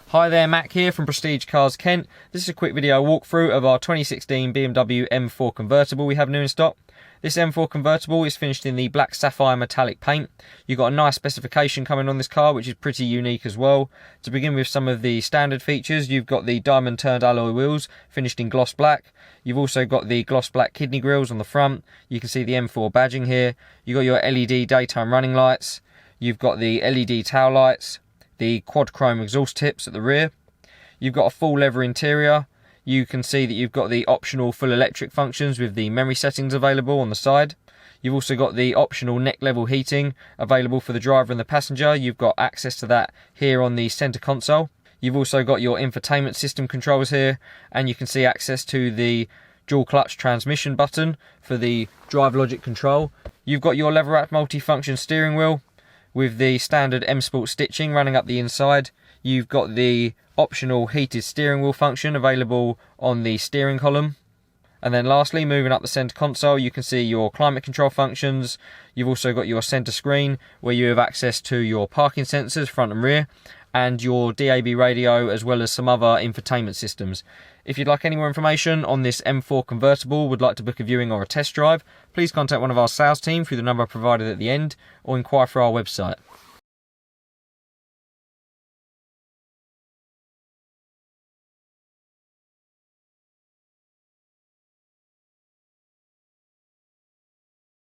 Hi there, Mac here from Prestige Cars Kent. This is a quick video walkthrough of our 2016 BMW M4 convertible we have new in stock. This M4 convertible is finished in the black sapphire metallic paint. You've got a nice specification coming on this car, which is pretty unique as well. To begin with some of the standard features, you've got the diamond turned alloy wheels finished in gloss black. You've also got the gloss black kidney grills on the front. You can see the M4 badging here. You've got your LED daytime running lights. You've got the LED tail lights, the quad chrome exhaust tips at the rear. You've got a full leather interior. You can see that you've got the optional full electric functions with the memory settings available on the side. You've also got the optional neck level heating available for the driver and the passenger. You've got access to that here on the center console. You've also got your infotainment system controls here, and you can see access to the dual clutch transmission button for the drive logic control. You've got your leather wrapped multi-function steering wheel with the standard M Sport stitching running up the inside. You've got the optional heated steering wheel function available on the steering column. And then lastly, moving up the center console, you can see your climate control functions. You've also got your center screen where you have access to your parking sensors front and rear, and your DAB radio, as well as some other infotainment systems. If you'd like any more information on this M4 convertible, would like to book a viewing or a test drive, please contact one of our sales team through the number provided at the end, or inquire through our website.